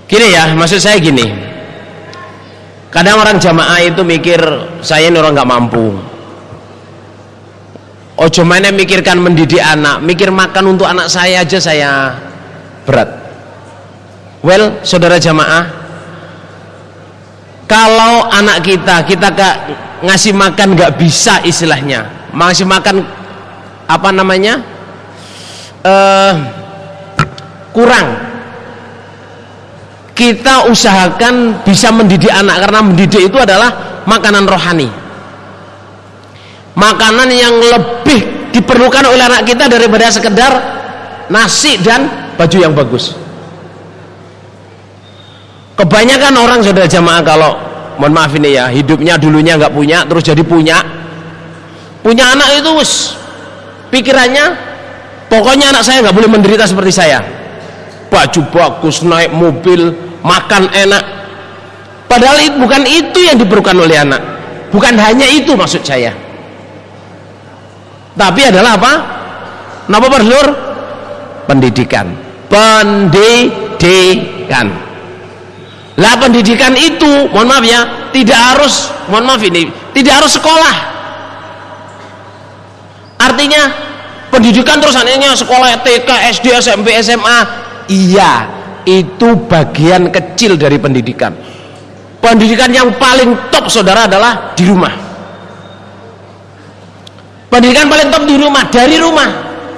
Gini ya, maksud saya gini, kadang orang jamaah itu mikir saya ini orang nggak mampu. Ojo mainnya mikirkan mendidik anak, mikir makan untuk anak saya aja saya berat. Well, saudara jamaah, kalau anak kita ngasih makan nggak bisa, istilahnya ngasih makan apa namanya kurang, kita usahakan bisa mendidik anak, karena mendidik itu adalah makanan rohani, makanan yang lebih diperlukan oleh anak kita daripada sekedar nasi dan baju yang bagus. Kebanyakan orang, saudara jamaah, kalau mohon maaf ini ya, hidupnya dulunya nggak punya, terus jadi punya anak itu pikirannya pokoknya anak saya nggak boleh menderita seperti saya, baju bagus, naik mobil, makan enak. Padahal bukan itu yang diperlukan oleh anak, bukan hanya itu maksud saya, tapi adalah apa? Napa berlur? Pendidikan. Lah pendidikan itu, mohon maaf ya, tidak harus sekolah. Artinya pendidikan terus anehnya sekolah TK, SD, SMP, SMA. Iya, itu bagian kecil dari pendidikan. Pendidikan yang paling top, saudara, adalah di rumah. Pendidikan paling top di rumah, dari rumah.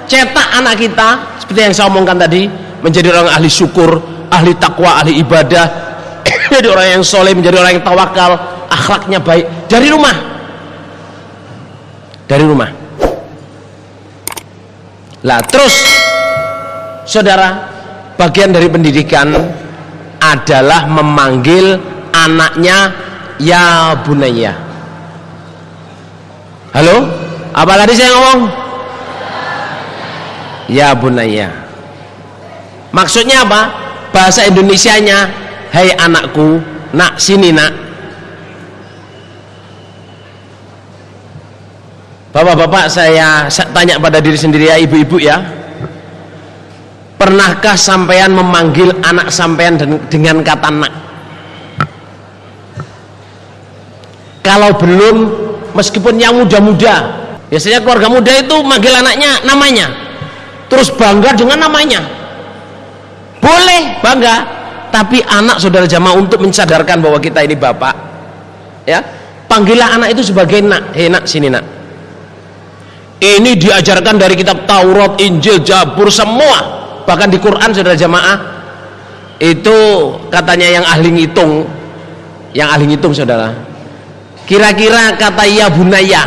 Cetak anak kita, seperti yang saya omongkan tadi, menjadi orang ahli syukur, ahli takwa, ahli ibadah, jadi orang yang soleh, menjadi orang yang tawakal, akhlaknya baik, dari rumah. Lah terus, saudara, bagian dari pendidikan adalah memanggil anaknya ya bunayya. Halo? Apa tadi saya ngomong? Ya bunayya. Maksudnya apa? Bahasa Indonesianya, hai anakku, nak sini nak. Bapak-bapak, saya tanya pada diri sendiri ya, ibu-ibu ya, pernahkah sampean memanggil anak sampean dengan kata nak? Kalau belum, meskipun yang muda-muda, biasanya keluarga muda itu manggil anaknya namanya, terus bangga dengan namanya. Boleh bangga, tapi anak, saudara jamaah, untuk mensadarkan bahwa kita ini bapak, ya, panggillah anak itu sebagai nak. Hei nak, sini nak. Ini diajarkan dari kitab Taurat, Injil, Zabur, semua. Bahkan di Quran, saudara jamaah, itu katanya yang ahli ngitung, saudara, kira-kira kata ya bunayya,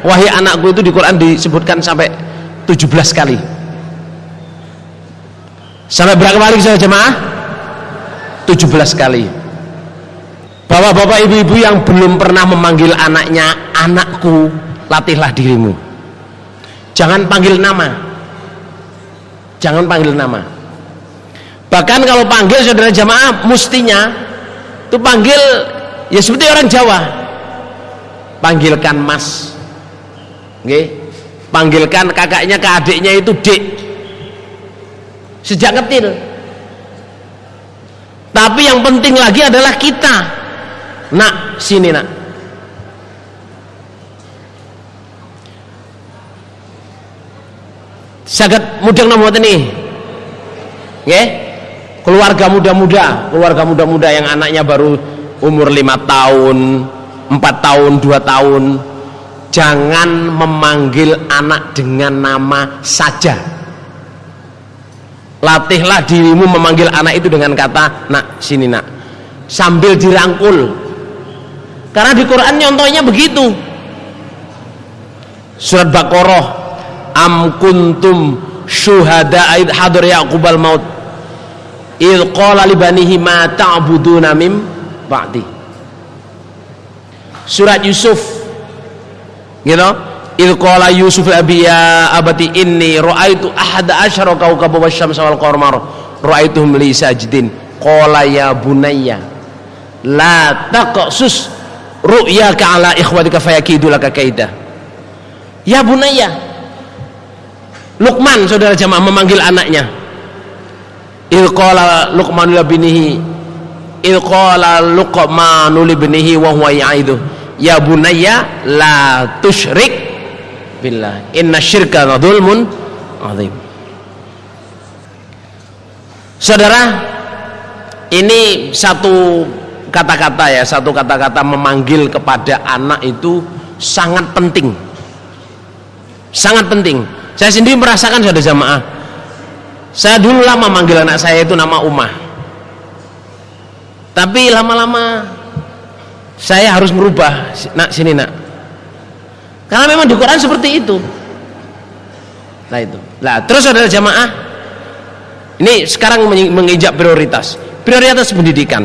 wahai anakku, itu di Quran disebutkan sampai 17 kali. Sampai berapa kali, saudara jamaah? 17 kali. Bapak-bapak, ibu-ibu yang belum pernah memanggil anaknya anakku, latihlah dirimu. Jangan panggil nama. Bahkan kalau panggil, saudara jamaah, mestinya itu panggil ya seperti orang Jawa. Panggilkan mas. Nggih. Panggilkan kakaknya ke adiknya itu dek. Sejak kecil. Tapi yang penting lagi adalah kita. Nak, sini nak. Saged mudeng nomor ini, nggih. Keluarga muda-muda yang anaknya baru umur 5 tahun, 4 tahun, 2 tahun, jangan memanggil anak dengan nama saja. Latihlah dirimu memanggil anak itu dengan kata nak, sini nak, sambil dirangkul, karena di Quran nyontohnya begitu. Surat Baqarah, am kuntum syuhada id hadar yaqubal maut id qala li banihi ma ta'buduna mim ba'di. Surat Yusuf, gitu, id qala Yusuf abi ya abati inni ra'aitu ahada asyara kawkaban wasyamsa wal qamara ra'aituhum li sajidin qala ya bunayya la taqsus ru'yaka ala ikhwatika fayakidu laka kaida. Ya bunayya, Luqman, saudara jamaah, memanggil anaknya. Il qala Luqman li binihi idh qala Luqmanu libnihi wa huwa ya'idhu ya bunayya la tusyrik billah inna syirka la dzulmun adzim. Saudara, ini satu kata-kata ya, satu kata-kata memanggil kepada anak itu sangat penting. Sangat penting. Saya sendiri merasakan, saudara jamaah, saya dulu lama manggil anak saya itu nama Umah, tapi lama-lama saya harus merubah, nak sini nak, karena memang di Quran seperti itu. Nah itu, nah terus saudara jamaah, ini sekarang menginjak prioritas pendidikan.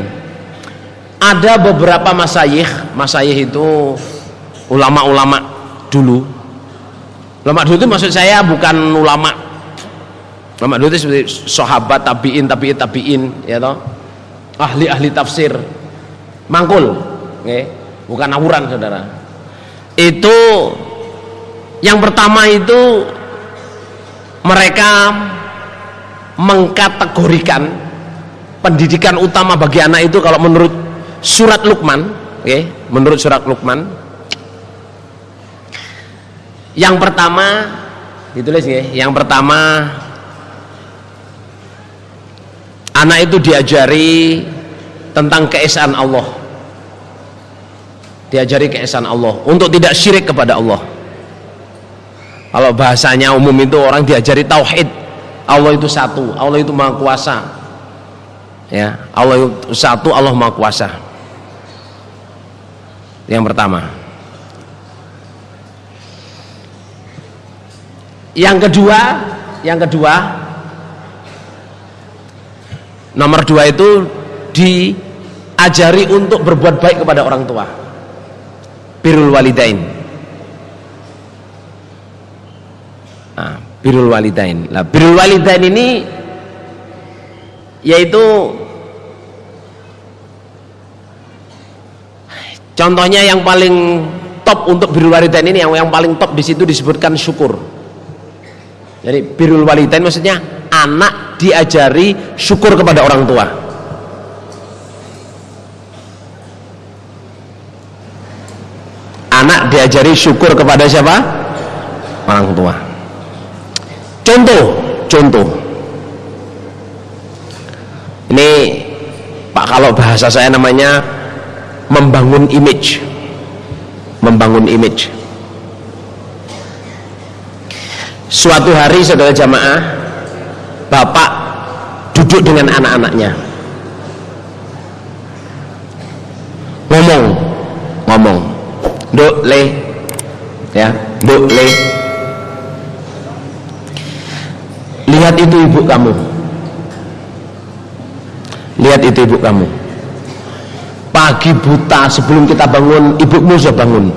Ada beberapa masayikh itu ulama-ulama dulu. Ulama dulu itu maksud saya bukan ulama dulu itu seperti sahabat, tabiin, ya toh, ahli tafsir, mangkul, okay? Bukan awuran saudara. Itu yang pertama itu mereka mengkategorikan pendidikan utama bagi anak itu kalau menurut surat Luqman, okay? Menurut surat Luqman, yang pertama ditulis ya, yang pertama anak itu diajari tentang keesaan Allah, diajari keesaan Allah untuk tidak syirik kepada Allah. Kalau bahasanya umum itu orang diajari tauhid, Allah itu satu, Allah itu maha kuasa, ya, Allah itu satu, Allah maha kuasa. Yang pertama. Yang kedua nomor 2 itu diajari untuk berbuat baik kepada orang tua, birrul walidain. Nah, birrul walidain. Nah, birrul walidain ini yaitu contohnya yang paling top untuk birrul walidain ini, yang paling top di situ disebutkan syukur. Jadi birrul walidain maksudnya anak diajari syukur kepada orang tua. Anak diajari syukur kepada siapa? Orang tua. Contoh. Ini Pak, kalau bahasa saya namanya membangun image. Suatu hari saudara jamaah, bapak duduk dengan anak-anaknya, ngomong, Duk le, ya, Duk le, lihat itu ibu kamu, pagi buta sebelum kita bangun ibumu sudah bangun,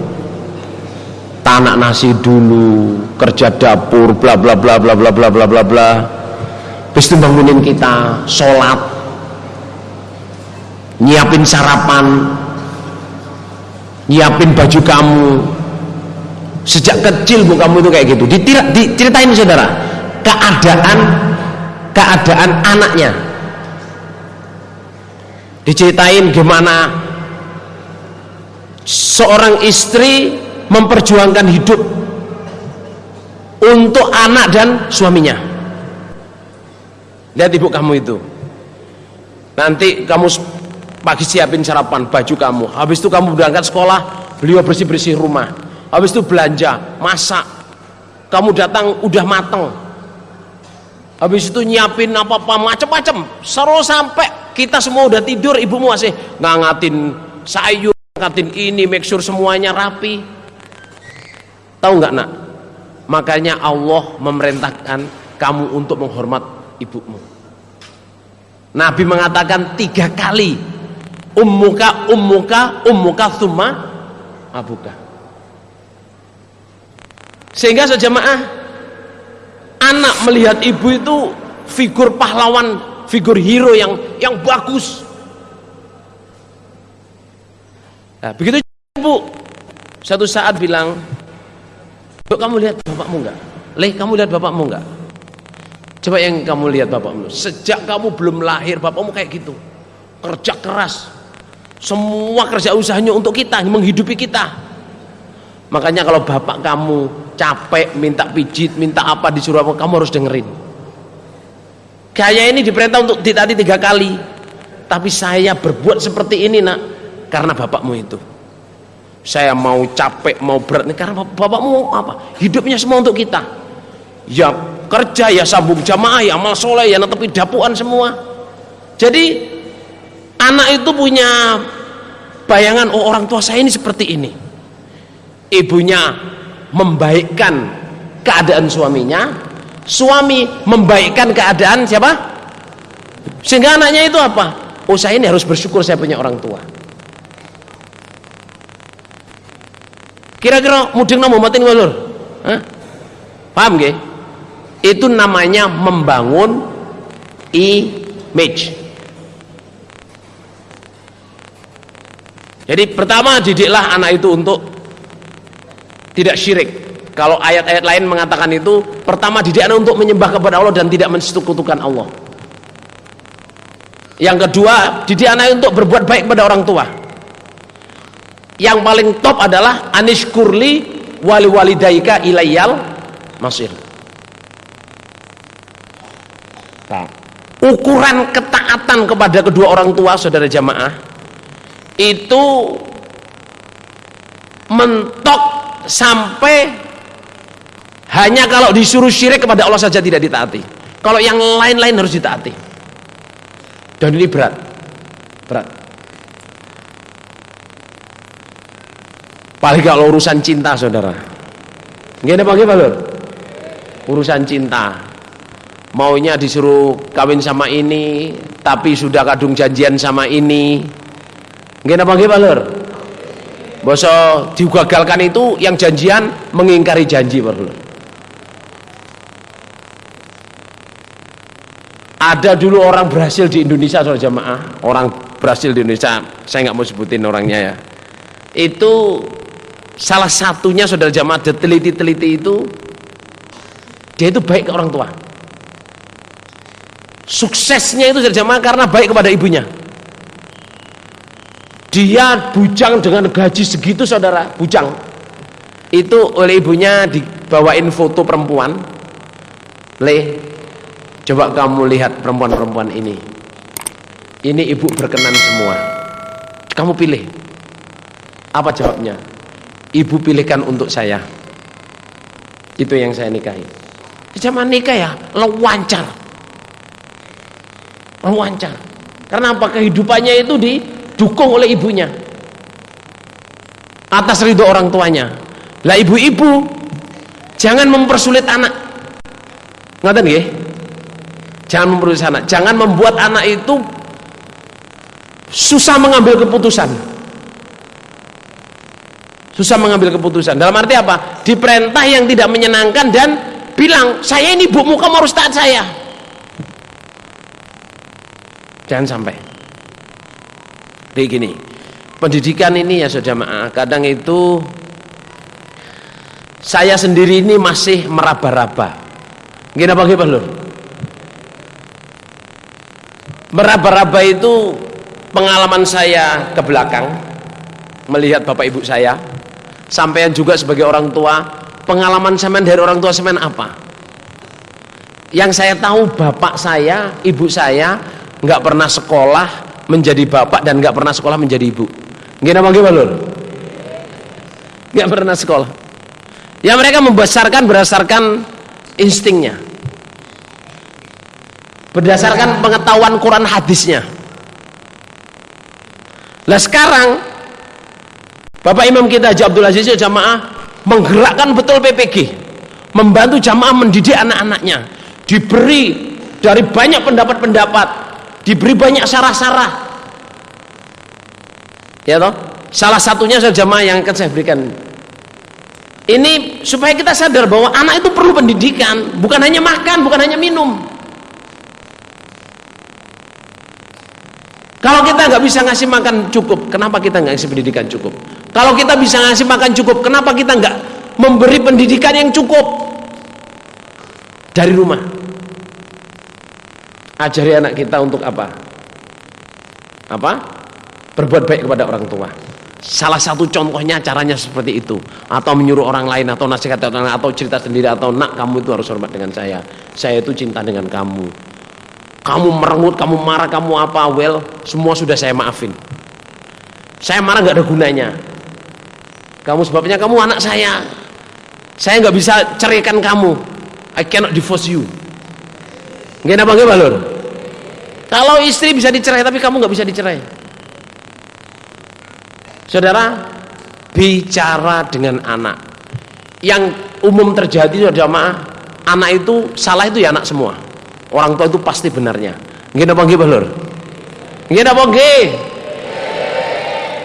tanak nasi dulu, kerja dapur, bla bla bla bla bla bla bla bla bla, terus itu bangunin kita, sholat, nyiapin sarapan, nyiapin baju kamu. Sejak kecil bu kamu itu kayak gitu. Diceritain saudara keadaan anaknya, diceritain gimana seorang istri memperjuangkan hidup untuk anak dan suaminya. Lihat ibu kamu itu, nanti kamu pagi siapin sarapan, baju kamu, habis itu kamu berangkat sekolah, beliau bersih-bersih rumah, habis itu belanja, masak, kamu datang udah mateng, habis itu nyiapin apa-apa macem-macem, seru sampai kita semua udah tidur, ibumu masih ngangatin sayur, ngangatin ini, make sure semuanya rapi. Tahu nggak nak? Makanya Allah memerintahkan kamu untuk menghormat ibumu. Nabi mengatakan 3 kali, ummuka thumma abuka. Sehingga sejamaah, anak melihat ibu itu figur pahlawan, figur hero yang bagus. Nah, begitu ibu satu saat bilang, "Duk, kamu lihat bapakmu enggak? Leh, kamu lihat bapakmu enggak? Coba yang kamu lihat bapakmu. Sejak kamu belum lahir, bapakmu kayak gitu. kerja keras, semua kerja usahanya untuk kita, menghidupi kita. Makanya kalau bapak kamu capek minta pijit, minta apa, disuruh apa, kamu harus dengerin. Saya ini diperintah untuk ditaati 3 kali, tapi saya berbuat seperti ini nak karena bapakmu itu. Saya mau capek, mau berat nih karena bapakmu apa? Hidupnya semua untuk kita. Ya kerja, ya sambung jamaah, ya amal soleh, ya netepi dapuan semua. Jadi anak itu punya bayangan, oh orang tua saya ini seperti ini. Ibunya membaikkan keadaan suaminya, suami membaikkan keadaan siapa? Sehingga anaknya itu apa? Oh saya ini harus bersyukur saya punya orang tua. Kira-kira mudeng nang momatin walur? Paham nggih? Itu namanya membangun image. Jadi pertama didiklah anak itu untuk tidak syirik. Kalau ayat-ayat lain mengatakan itu, pertama didik anak untuk menyembah kepada Allah dan tidak mensekutukan Allah. Yang kedua, didik anak untuk berbuat baik pada orang tua. Yang paling top adalah anishkurli wali walidaika ilayyal masir. Nah, ukuran ketaatan kepada kedua orang tua, saudara jamaah, itu mentok sampai hanya kalau disuruh syirik kepada Allah saja tidak ditaati. Kalau yang lain-lain harus ditaati. Dan ini berat. Paling kalau urusan cinta, saudara. Gimana Pak Balur? Urusan cinta. Maunya disuruh kawin sama ini, tapi sudah kadung janjian sama ini. Gimana Pak Balur? Boso digagalkan itu yang janjian mengingkari janji, Pak Balur. Ada dulu orang berhasil di Indonesia, saudara jamaah. Orang berhasil di Indonesia, saya nggak mau sebutin orangnya ya. Itu salah satunya, saudara jamaah, teliti-teliti itu dia itu baik ke orang tua. Suksesnya itu, saudara jamaah, karena baik kepada ibunya. Dia bujang dengan gaji segitu, saudara, bujang. Itu oleh ibunya dibawain foto perempuan. Coba kamu lihat perempuan-perempuan ini. Ini ibu berkenan semua. Kamu pilih. Apa jawabnya? Ibu pilihkan untuk saya. Itu yang saya nikahi. Zaman nikah ya, lewancar. Karena apa? Kehidupannya itu didukung oleh ibunya. Atas ridho orang tuanya. Lah ibu-ibu jangan mempersulit anak. Ngaten nggih? Jangan mempersulit anak. Jangan membuat anak itu susah mengambil keputusan. Dalam arti apa? Diperintah yang tidak menyenangkan dan bilang, saya ini ibumu, kamu harus taat saya. Jangan sampai. Kayak gini. Pendidikan ini ya saudara, kadang itu saya sendiri ini masih meraba-raba. Gimana Pak Balur? Meraba-raba itu pengalaman saya ke belakang, melihat bapak ibu saya, sampean juga sebagai orang tua, pengalaman sampean dari orang tua sampean apa? Yang saya tahu, bapak saya, ibu saya nggak pernah sekolah menjadi bapak dan nggak pernah sekolah menjadi ibu. Gimana Pak Balur? Nggak pernah sekolah. Ya mereka membesarkan berdasarkan instingnya, berdasarkan pengetahuan Quran hadisnya. Lah sekarang Bapak Imam kita Haji Abdul Aziz jamaah menggerakkan betul PPG, membantu jamaah mendidik anak-anaknya, diberi dari banyak pendapat-pendapat, diberi banyak sarah-sarah. Ya toh? Salah satunya jamaah yang akan saya berikan. Ini supaya kita sadar bahwa anak itu perlu pendidikan, bukan hanya makan, bukan hanya minum. Kalau kita nggak bisa ngasih makan cukup, kenapa kita nggak ngasih pendidikan cukup? Kalau kita bisa ngasih makan cukup, kenapa kita nggak memberi pendidikan yang cukup dari rumah? Ajari anak kita untuk apa? berbuat baik kepada orang tua. Salah satu contohnya caranya seperti itu, atau menyuruh orang lain, atau nasihat orang lain, atau cerita sendiri, atau nak kamu itu harus hormat dengan saya itu cinta dengan kamu merengut, kamu marah, kamu apa, semua sudah saya maafin, saya marah nggak ada gunanya, kamu sebabnya kamu anak saya nggak bisa ceraikan kamu, I cannot divorce you. Nggak apa nggak balur. Kalau istri bisa dicerai tapi kamu nggak bisa dicerai. Saudara, bicara dengan anak. Yang umum terjadi jamaah, anak itu salah itu ya anak semua. Orang tua itu pasti benarnya. Nggih napa nggih, Lur? Nggih napa nggih?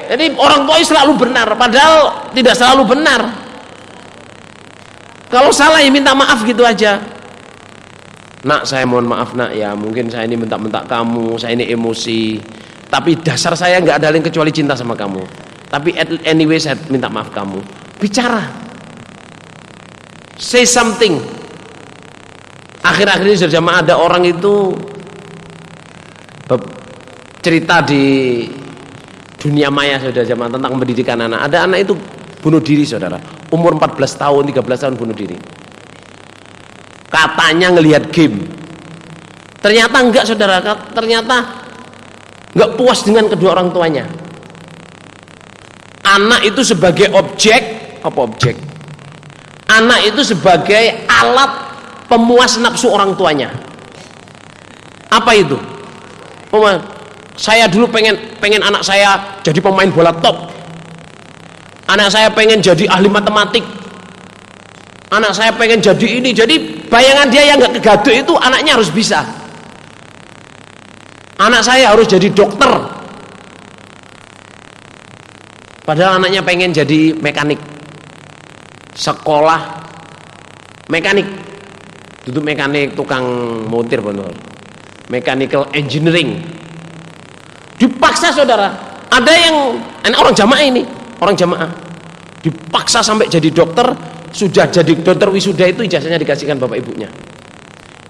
Jadi orang tua selalu benar, padahal tidak selalu benar. Kalau salah ya minta maaf gitu aja. Nak, saya mohon maaf nak ya, mungkin saya ini bentak-bentak kamu, saya ini emosi. Tapi dasar saya nggak ada lain kecuali cinta sama kamu. Tapi anyway saya minta maaf kamu. Bicara, say something. Akhir-akhir ini sudah jamaah ada orang itu cerita di dunia maya sudah jamaah tentang pendidikan anak. Ada anak itu bunuh diri saudara, umur 14 tahun 13 tahun bunuh diri. Katanya ngelihat game. Ternyata enggak saudara, ternyata enggak puas dengan kedua orang tuanya. Anak itu sebagai objek, anak itu sebagai alat pemuas nafsu orang tuanya. Apa itu? Saya dulu pengen anak saya jadi pemain bola top. Anak saya pengen jadi ahli matematik. Anak saya pengen jadi ini. Jadi bayangan dia yang nggak kegaduh itu anaknya harus bisa. Anak saya harus jadi dokter. Padahal anaknya pengen jadi mekanik. Sekolah mekanik. Duduk mekanik, tukang montir benar. Mechanical engineering. Dipaksa saudara. Ada yang orang jamaah ini, orang jamaah dipaksa sampai jadi dokter. Sudah jadi dokter wisuda itu ijazahnya dikasihkan bapak ibunya.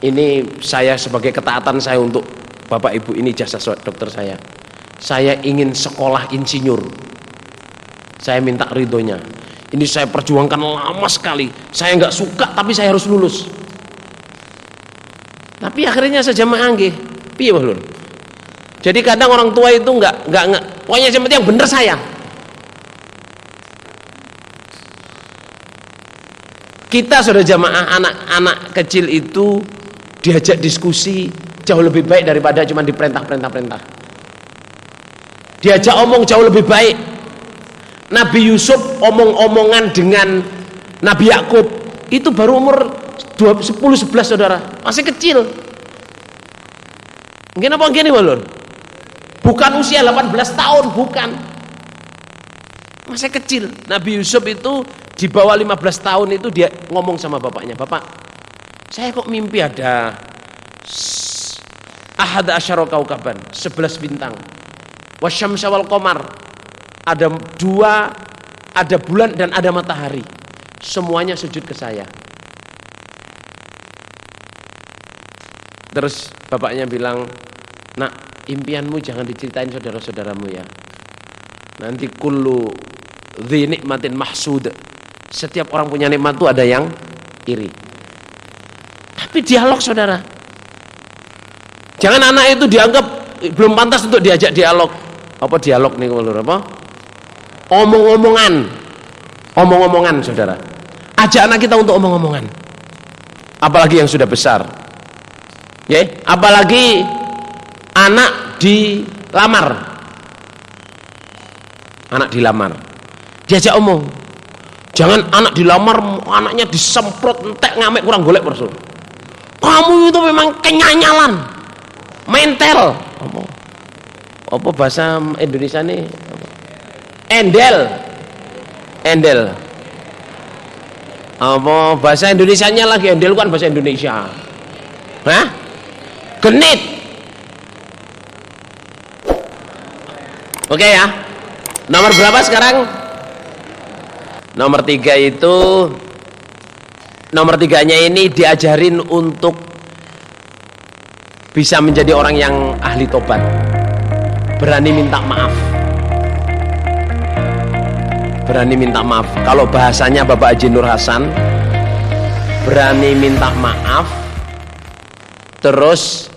Ini saya sebagai ketaatan saya untuk bapak ibu, ini ijazah dokter saya. Saya ingin sekolah insinyur. Saya minta ridhonya. Ini saya perjuangkan lama sekali. Saya nggak suka tapi saya harus lulus. Tapi akhirnya saya jamaah nggih. Piye Lur? Jadi kadang orang tua itu nggak pokoknya yang penting yang bener saya. Kita sudah jamaah, anak-anak kecil itu diajak diskusi jauh lebih baik daripada cuma diperintah. Diajak omong jauh lebih baik. Nabi Yusuf omong-omongan dengan Nabi Yakub itu baru umur 10-11 saudara, masih kecil. Mungkin apa gini Lur? Bukan usia 18 tahun, bukan. Masih kecil. Nabi Yusuf itu di bawah 15 tahun itu dia ngomong sama bapaknya, "Bapak, saya kok mimpi ada ahad asyara kaukaban, 11 bintang. Wasyamsa wal qamar. Ada bulan dan ada matahari. Semuanya sujud ke saya." Terus bapaknya bilang, "Nak, impianmu jangan diceritain saudara-saudaramu ya. Nanti kullu dzi nikmatin mahsud." Setiap orang punya nikmat itu ada yang iri. Tapi dialog saudara. Jangan anak itu dianggap belum pantas untuk diajak dialog. Apa dialog nih Lur, apa? Omong-omongan saudara. Ajak anak kita untuk omong-omongan. Apalagi yang sudah besar. Ya, apalagi anak dilamar. Anak dilamar. Diajak omong. Jangan anak dilamar, anaknya disemprot, entek ngamek kurang golek perso. Kamu itu memang kenyanyalan. Mental. Apa bahasa Indonesia nih? Endel. Apa bahasa Indonesianya lagi? Endel kan bahasa Indonesia. Hah? Genit. Oke ya. Nomor berapa sekarang? Nomor 3 itu, nomor 3-nya ini diajarin untuk bisa menjadi orang yang ahli tobat. berani minta maaf. Berani minta maaf. Kalau bahasanya Bapak Haji Nur Hasan, berani minta maaf, terus